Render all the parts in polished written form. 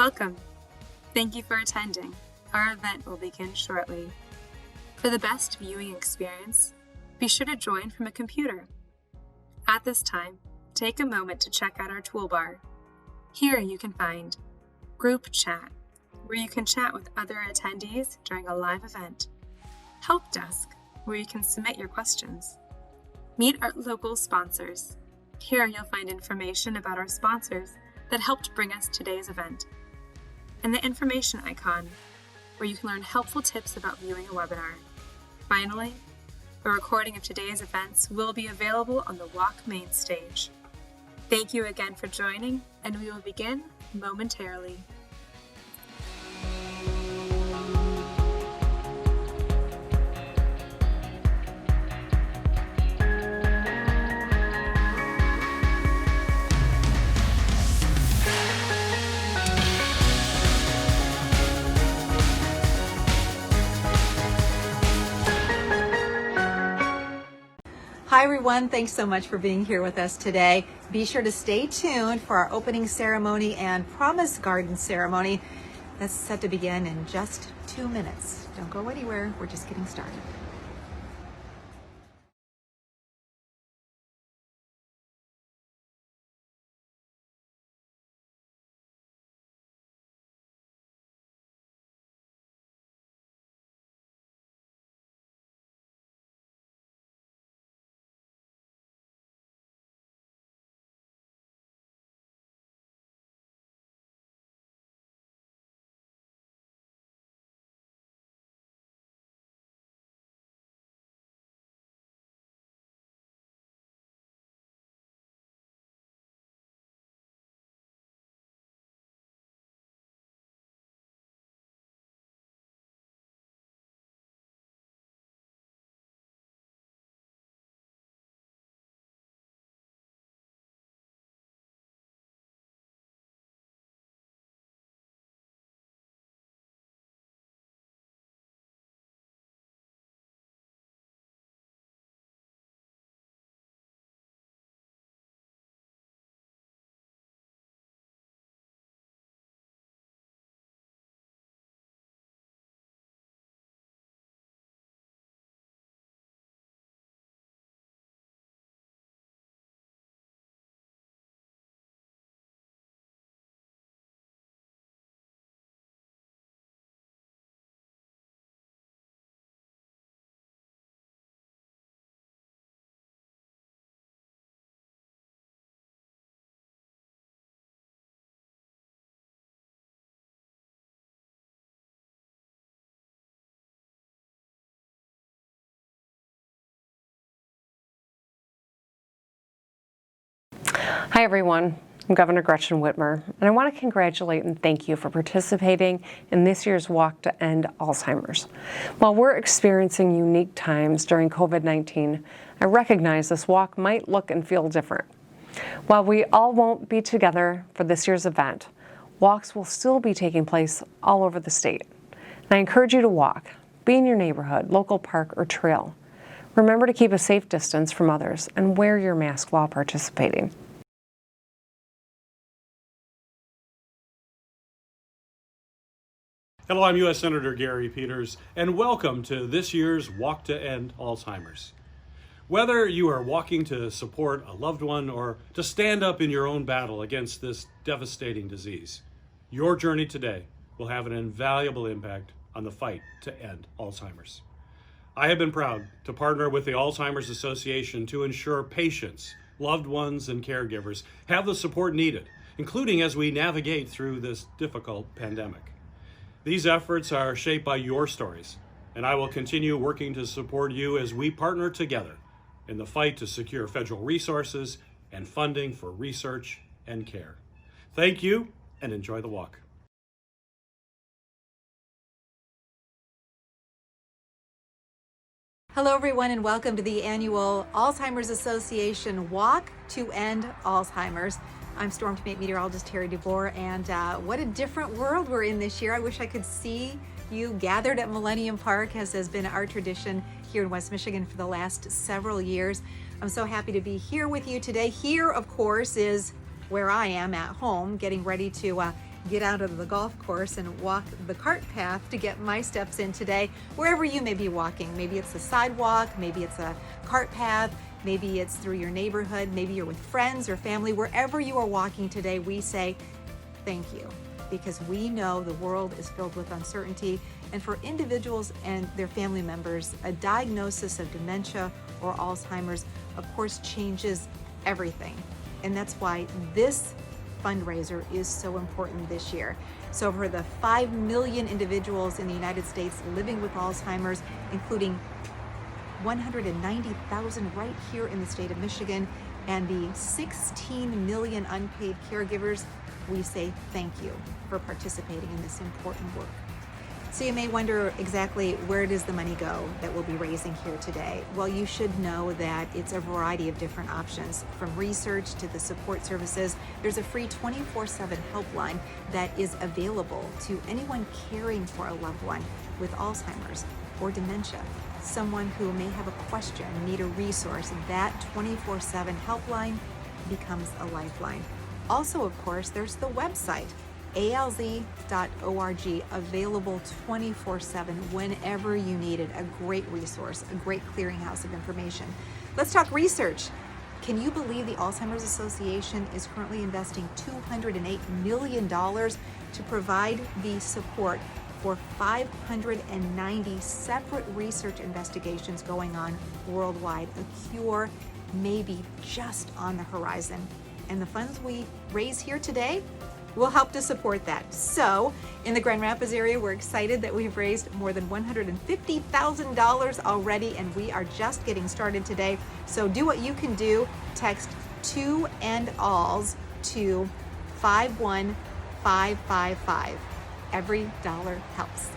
Welcome. Thank you for attending. Our event will begin shortly. For the best viewing experience, be sure to join from a computer. At this time, take a moment to check out our toolbar. Here you can find Group Chat, where you can chat with other attendees during a live event. Help Desk, where you can submit your questions. Meet our local sponsors. Here you'll find information about our sponsors that helped bring us today's event. And the information icon, where you can learn helpful tips about viewing a webinar. Finally, a recording of today's events will be available on the Walk main stage. Thank you again for joining, and we will begin momentarily. Hi everyone, thanks so much for being here with us today. Be sure to stay tuned for our opening ceremony and Promise Garden ceremony. That's set to begin in just 2 minutes. Don't go anywhere, we're just getting started. Hi everyone, I'm Governor Gretchen Whitmer, and I want to congratulate and thank you for participating in this year's Walk to End Alzheimer's. While we're experiencing unique times during COVID-19, I recognize this walk might look and feel different. While we all won't be together for this year's event, walks will still be taking place all over the state. And I encourage you to walk, be in your neighborhood, local park, or trail. Remember to keep a safe distance from others and wear your mask while participating. Hello, I'm U.S. Senator Gary Peters, and welcome to this year's Walk to End Alzheimer's. Whether you are walking to support a loved one or to stand up in your own battle against this devastating disease, your journey today will have an invaluable impact on the fight to end Alzheimer's. I have been proud to partner with the Alzheimer's Association to ensure patients, loved ones, and caregivers have the support needed, including as we navigate through this difficult pandemic. These efforts are shaped by your stories, and I will continue working to support you as we partner together in the fight to secure federal resources and funding for research and care. Thank you, and enjoy the walk. Hello everyone and welcome to the annual Alzheimer's Association Walk to End Alzheimer's. I'm Storm Teammate Meteorologist Terry DeBoer, and what a different world we're in this year. I wish I could see you gathered at Millennium Park, as has been our tradition here in West Michigan for the last several years. I'm so happy to be here with you today. Here, of course, is where I am at home, getting ready to get out of the golf course and walk the cart path to get my steps in today, wherever you may be walking. Maybe it's a sidewalk, maybe it's a cart path, maybe it's through your neighborhood, maybe you're with friends or family. Wherever you are walking today, we say thank you, because we know the world is filled with uncertainty. And for individuals and their family members, a diagnosis of dementia or Alzheimer's, of course, changes everything. And that's why this fundraiser is so important this year. So for the 5 million individuals in the United States living with Alzheimer's, including 190,000 right here in the state of Michigan, and the 16 million unpaid caregivers, we say thank you for participating in this important work. So you may wonder exactly where does the money go that we'll be raising here today? Well, you should know that it's a variety of different options, from research to the support services. There's a free 24/7 helpline that is available to anyone caring for a loved one with Alzheimer's or dementia, someone who may have a question, need a resource. That 24/7 helpline becomes a lifeline. Also, of course, there's the website, alz.org, available 24/7 whenever you need it. A great resource, a great clearinghouse of information. Let's talk research. Can you believe the Alzheimer's Association is currently investing $208 million to provide the support for 590 separate research investigations going on worldwide? A cure may be just on the horizon. And the funds we raise here today will help to support that. So in the Grand Rapids area, we're excited that we've raised more than $150,000 already, and we are just getting started today. So do what you can do. Text 2END-ALZ to 51555. Every dollar helps.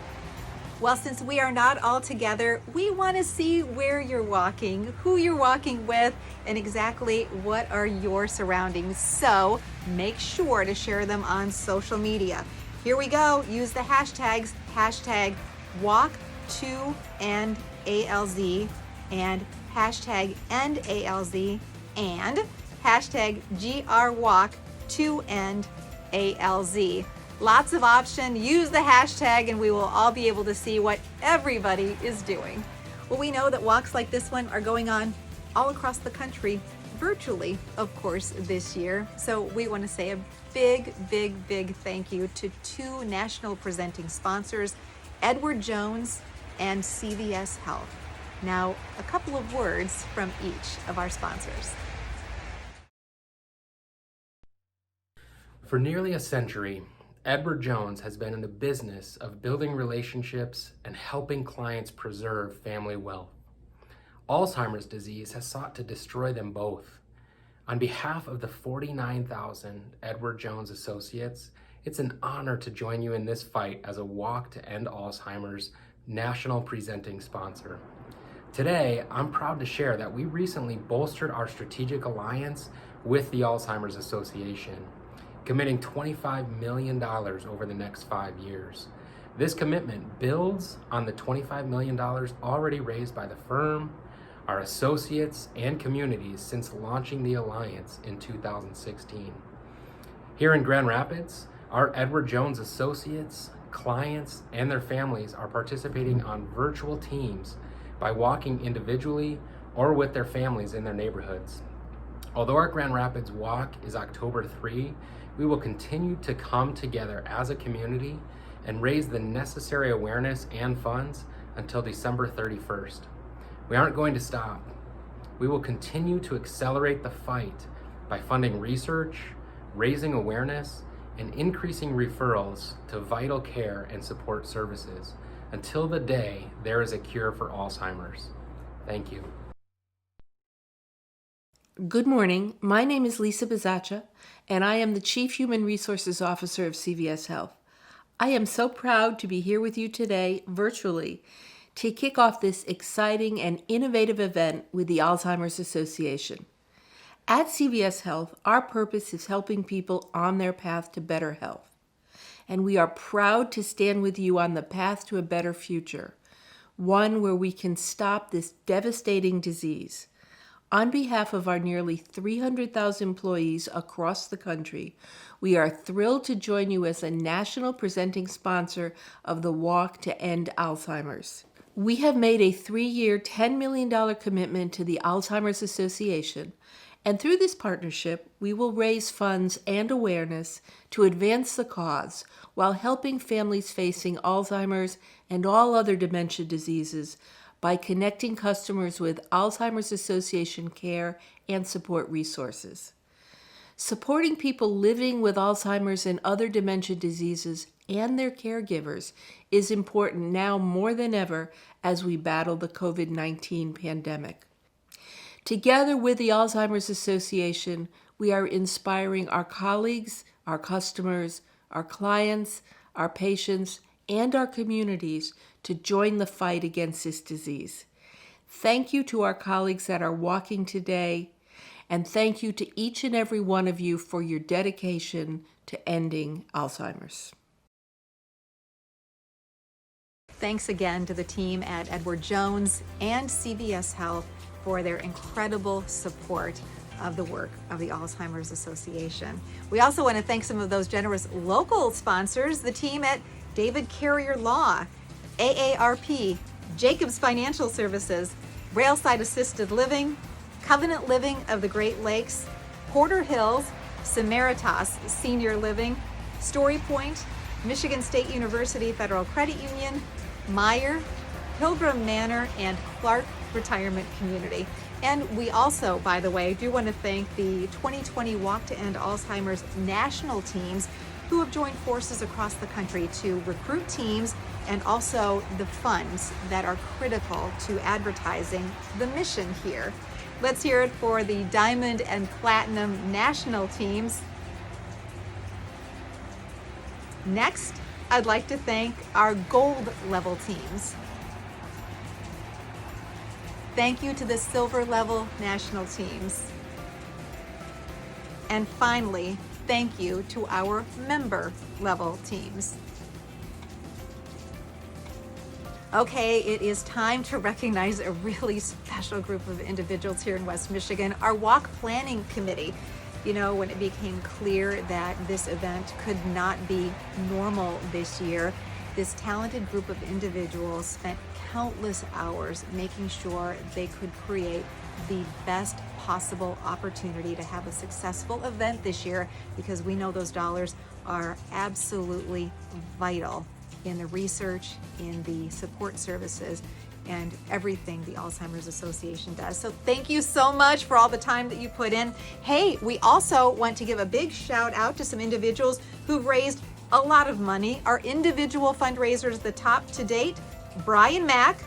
Well, since we are not all together, we want to see where you're walking, who you're walking with, and exactly what are your surroundings. So make sure to share them on social media. Here we go. Use the hashtags, hashtag walk2endalz and hashtag endalz and hashtag grwalk2endalz. Lots of option. Use the hashtag and we will all be able to see what everybody is doing. Well, we know that walks like this one are going on all across the country, virtually, of course, this year. So we want to say a big, big, big thank you to two national presenting sponsors, Edward Jones and CVS Health. Now, a couple of words from each of our sponsors. For nearly a century, Edward Jones has been in the business of building relationships and helping clients preserve family wealth. Alzheimer's disease has sought to destroy them both. On behalf of the 49,000 Edward Jones associates, it's an honor to join you in this fight as a Walk to End Alzheimer's national presenting sponsor. Today, I'm proud to share that we recently bolstered our strategic alliance with the Alzheimer's Association, committing $25 million over the next 5 years. This commitment builds on the $25 million already raised by the firm, our associates, and communities since launching the alliance in 2016. Here in Grand Rapids, our Edward Jones associates, clients, and their families are participating on virtual teams by walking individually or with their families in their neighborhoods. Although our Grand Rapids Walk is October 3, we will continue to come together as a community and raise the necessary awareness and funds until December 31st. We aren't going to stop. We will continue to accelerate the fight by funding research, raising awareness, and increasing referrals to vital care and support services until the day there is a cure for Alzheimer's. Thank you. Good morning. My name is Lisa Bizzaccia, and I am the Chief Human Resources Officer of CVS Health. I am so proud to be here with you today, virtually, to kick off this exciting and innovative event with the Alzheimer's Association. At CVS Health, our purpose is helping people on their path to better health. And we are proud to stand with you on the path to a better future, one where we can stop this devastating disease. On behalf of our nearly 300,000 employees across the country, we are thrilled to join you as a national presenting sponsor of the Walk to End Alzheimer's. We have made a 3-year, $10 million commitment to the Alzheimer's Association, and through this partnership, we will raise funds and awareness to advance the cause while helping families facing Alzheimer's and all other dementia diseases by connecting customers with Alzheimer's Association care and support resources. Supporting people living with Alzheimer's and other dementia diseases and their caregivers is important now more than ever as we battle the COVID-19 pandemic. Together with the Alzheimer's Association, we are inspiring our colleagues, our customers, our clients, our patients, and our communities to join the fight against this disease. Thank you to our colleagues that are walking today, and thank you to each and every one of you for your dedication to ending Alzheimer's. Thanks again to the team at Edward Jones and CVS Health for their incredible support of the work of the Alzheimer's Association. We also want to thank some of those generous local sponsors, the team at David Carrier Law, AARP, Jacobs Financial Services, Railside Assisted Living, Covenant Living of the Great Lakes, Porter Hills, Samaritas Senior Living, Story Point, Michigan State University Federal Credit Union, Meyer, Pilgrim Manor, and Clark Retirement Community. And we also, by the way, do want to thank the 2020 Walk to End Alzheimer's national teams who have joined forces across the country to recruit teams and also the funds that are critical to advertising the mission here. Let's hear it for the Diamond and Platinum national teams. Next, I'd like to thank our gold level teams. Thank you to the silver level national teams. And finally, thank you to our member level teams. Okay, it is time to recognize a really special group of individuals here in West Michigan, our Walk Planning Committee. You know, when it became clear that this event could not be normal this year, this talented group of individuals spent countless hours making sure they could create the best possible opportunity to have a successful event this year, because we know those dollars are absolutely vital in the research, in the support services, and everything the Alzheimer's Association does. So thank you so much for all the time that you put in. Hey, we also want to give a big shout out to some individuals who've raised a lot of money. Our individual fundraisers, the top to date, Brian Mack,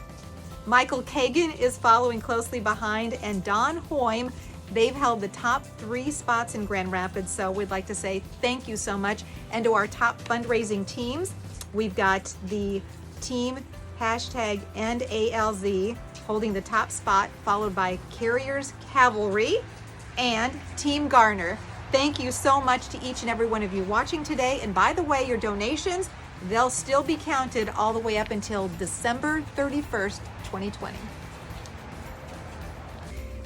Michael Kagan is following closely behind, and Don Hoym. They've held the top 3 spots in Grand Rapids, so we'd like to say thank you so much. And to our top fundraising teams, we've got the team #EndALZ holding the top spot, followed by Carriers Cavalry and Team Garner. Thank you so much to each and every one of you watching today. And by the way, your donations, they'll still be counted all the way up until December 31st, 2020.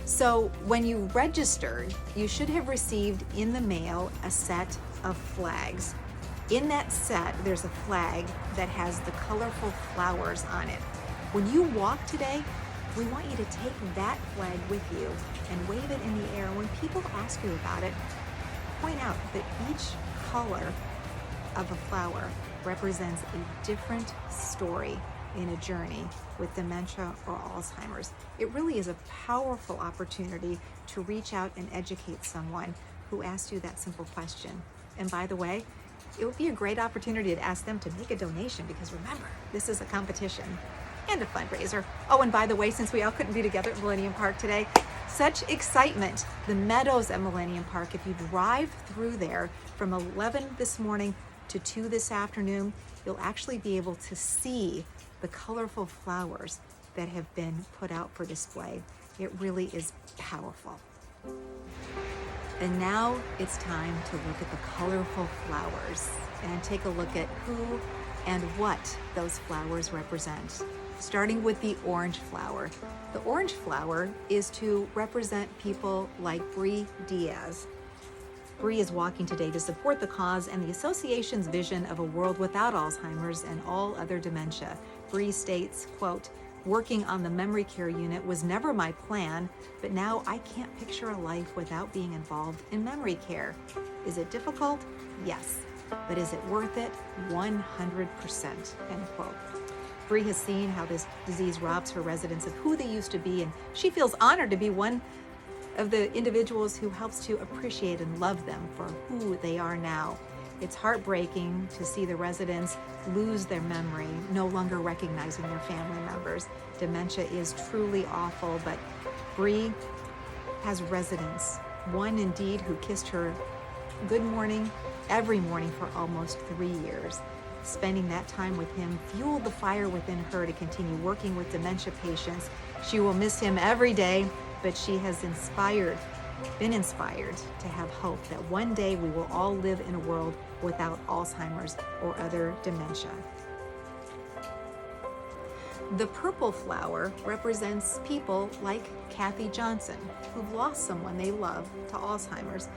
So when you registered, you should have received in the mail a set of flags. In that set, there's a flag that has the colorful flowers on it. When you walk today, we want you to take that flag with you and wave it in the air. When people ask you about it, point out that each color of a flower represents a different story in a journey with dementia or Alzheimer's. It really is a powerful opportunity to reach out and educate someone who asked you that simple question. And by the way, it would be a great opportunity to ask them to make a donation, because remember, this is a competition and a fundraiser. Oh, and by the way, since we all couldn't be together at Millennium Park today, such excitement. The meadows at Millennium Park, if you drive through there from 11 this morning to 2 this afternoon, you'll actually be able to see the colorful flowers that have been put out for display. It really is powerful. And now it's time to look at the colorful flowers and take a look at who and what those flowers represent. starting with the orange flower. The orange flower is to represent people like Bree Diaz. Bree is walking today to support the cause and the association's vision of a world without Alzheimer's and all other dementia. Bree states, quote, "Working on the memory care unit was never my plan, but now I can't picture a life without being involved in memory care. Is it difficult? Yes. But is it worth it? 100%, end quote. Bree has seen how this disease robs her residents of who they used to be, and she feels honored to be one of the individuals who helps to appreciate and love them for who they are now. It's heartbreaking to see the residents lose their memory, no longer recognizing their family members. Dementia is truly awful, but Bree has residents, one indeed who kissed her good morning every morning for almost 3 years. Spending that time with him fueled the fire within her to continue working with dementia patients. She will miss him every day, but she has been inspired to have hope that one day we will all live in a world without Alzheimer's or other dementia. The purple flower represents people like Kathy Johnson, who've lost someone they love to Alzheimer's.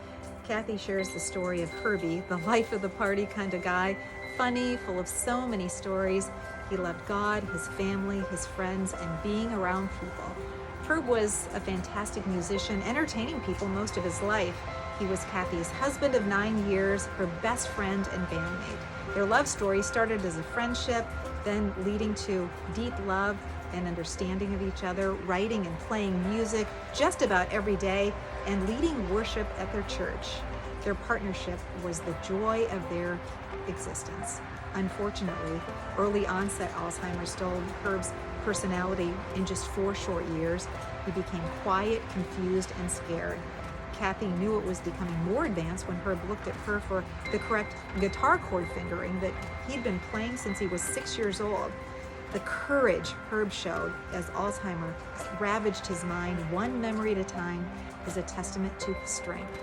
Kathy shares the story of Herbie, the life of the party kind of guy, funny, full of so many stories. He loved God, his family, his friends, and being around people. Herb was a fantastic musician, entertaining people most of his life. He was Kathy's husband of 9 years, her best friend and bandmate. Their love story started as a friendship, then leading to deep love and understanding of each other, writing and playing music just about every day, and leading worship at their church. Their partnership was the joy of their existence. Unfortunately, early onset Alzheimer's stole Herb's personality in just 4 short years. He became quiet, confused, and scared. Kathy knew it was becoming more advanced when Herb looked at her for the correct guitar chord fingering that he'd been playing since he was 6 years old. The courage Herb showed as Alzheimer's ravaged his mind one memory at a time is a testament to his strength.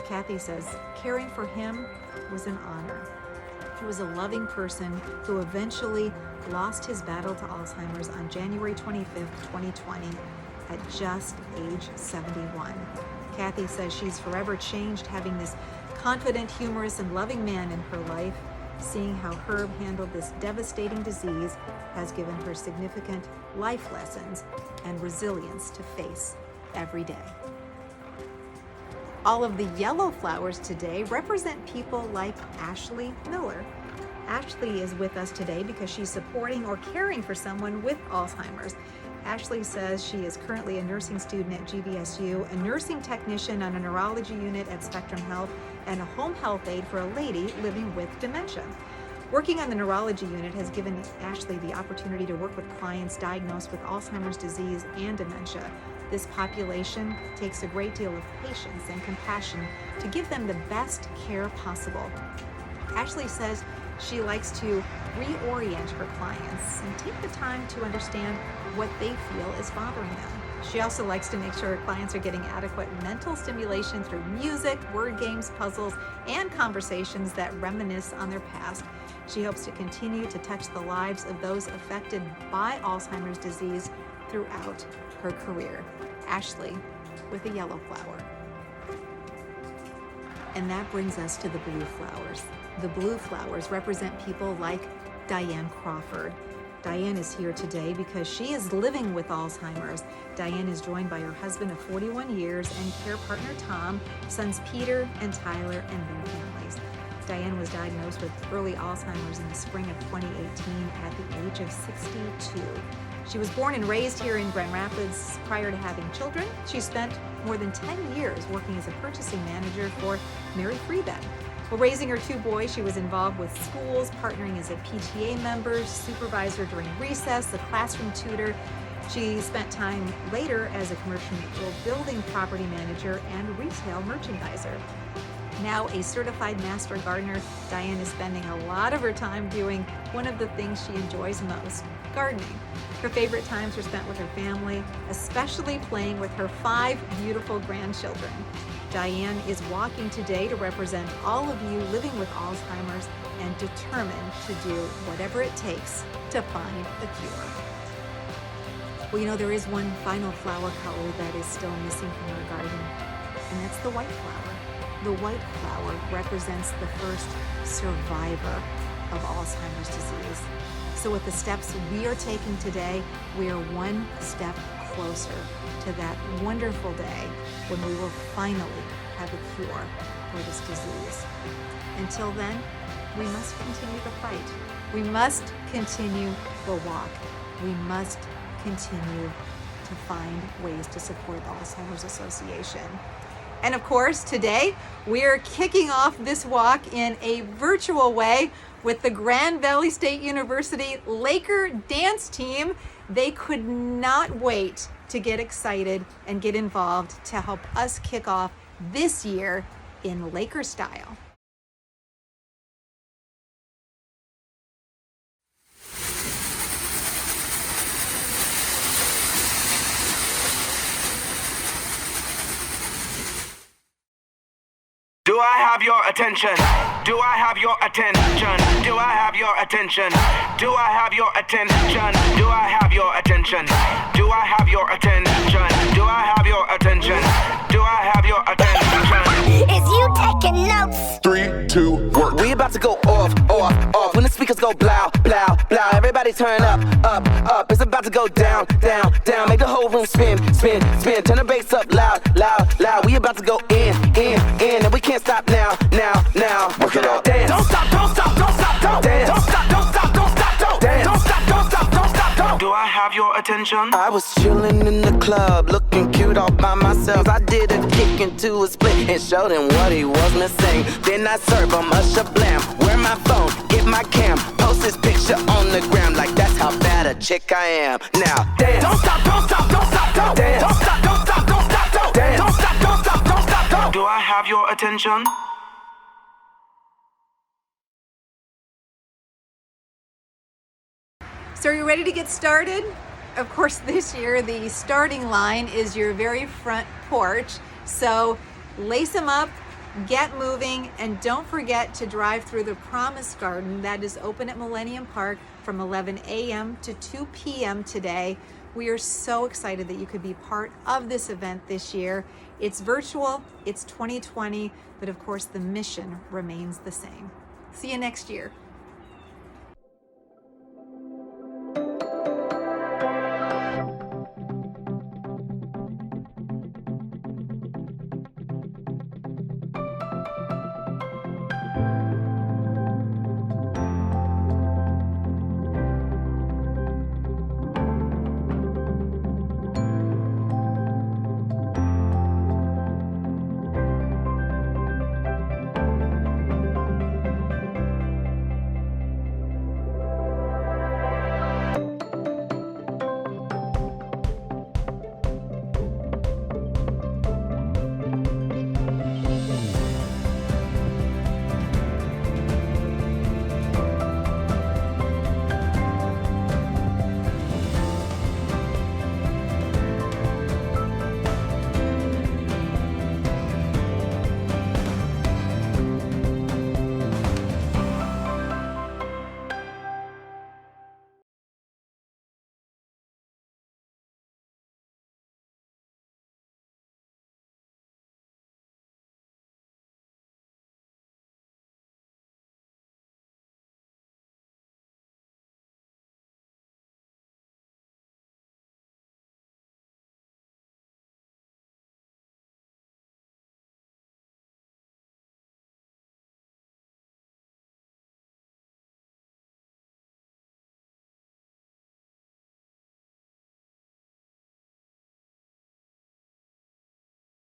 Kathy says caring for him was an honor. He was a loving person who eventually lost his battle to Alzheimer's on January 25th, 2020, at just age 71. Kathy says she's forever changed having this confident, humorous, and loving man in her life. Seeing how Herb handled this devastating disease has given her significant life lessons and resilience to face every day. All of the yellow flowers today represent people like Ashley Miller. Ashley is with us today because she's supporting or caring for someone with Alzheimer's. Ashley says she is currently a nursing student at GVSU, a nursing technician on a neurology unit at Spectrum Health, and a home health aide for a lady living with dementia. Working on the neurology unit has given Ashley the opportunity to work with clients diagnosed with Alzheimer's disease and dementia. This population takes a great deal of patience and compassion to give them the best care possible. Ashley says she likes to reorient her clients and take the time to understand what they feel is bothering them. She also likes to make sure her clients are getting adequate mental stimulation through music, word games, puzzles, and conversations that reminisce on their past. She hopes to continue to touch the lives of those affected by Alzheimer's disease throughout her career. Ashley with a yellow flower. And that brings us to the blue flowers. The blue flowers represent people like Diane Crawford. Diane is here today because she is living with Alzheimer's. Diane is joined by her husband of 41 years and care partner Tom, sons Peter and Tyler, and their families. Diane was diagnosed with early Alzheimer's in the spring of 2018 at the age of 62. She was born and raised here in Grand Rapids. Prior to having children, she spent more than 10 years working as a purchasing manager for Mary Freebed. While raising her 2 boys, she was involved with schools, partnering as a PTA member, supervisor during recess, a classroom tutor. She spent time later as a commercial building property manager and retail merchandiser. Now a certified master gardener, Diane is spending a lot of her time doing one of the things she enjoys most, gardening. Her favorite times are spent with her family, especially playing with her 5 beautiful grandchildren. Diane is walking today to represent all of you living with Alzheimer's and determined to do whatever it takes to find a cure. Well, you know, there is one final flower color that is still missing from our garden, and that's the white flower. The white flower represents the first survivor of Alzheimer's disease. So with the steps we are taking today, we are one step closer to that wonderful day when we will finally have a cure for this disease. Until then, we must continue the fight. We must continue the walk. We must continue to find ways to support the Alzheimer's Association. And of course, today we are kicking off this walk in a virtual way with the Grand Valley State University Laker dance team. They could not wait to get excited and get involved to help us kick off this year in Laker style. Do I have your attention? Do I have your attention? Do I have your attention? Do I have your attention? Do I have your attention? Do I have your attention? Do I have your attention? Do I have your attention? Is you taking notes? 3, 2, work. We about to go off. When the speakers go blow, blow, blow. Everybody turn up. It's about to go down. Make the whole room spin. Turn the bass up loud. We about to go in. And we can't stop now. Work it out. Dance. Don't stop. Dance. Don't stop. Dance. Don't stop. Do I have your attention? I was chilling in the club, looking cute all by myself. I did a kick into a split and showed him what he was missing. Then I serve him a shablam. Wear my phone, get my cam, post this picture on the gram like that's how bad a chick I am. Now dance. Don't stop. Dance. Don't stop. Dance. Don't stop. Do I have your attention? So are you ready to get started? Of course, this year the starting line is your very front porch. So lace them up, get moving, and don't forget to drive through the Promise Garden that is open at Millennium Park from 11 a.m. to 2 p.m. today. We are so excited that you could be part of this event this year. It's virtual, it's 2020, but of course the mission remains the same. See you next year.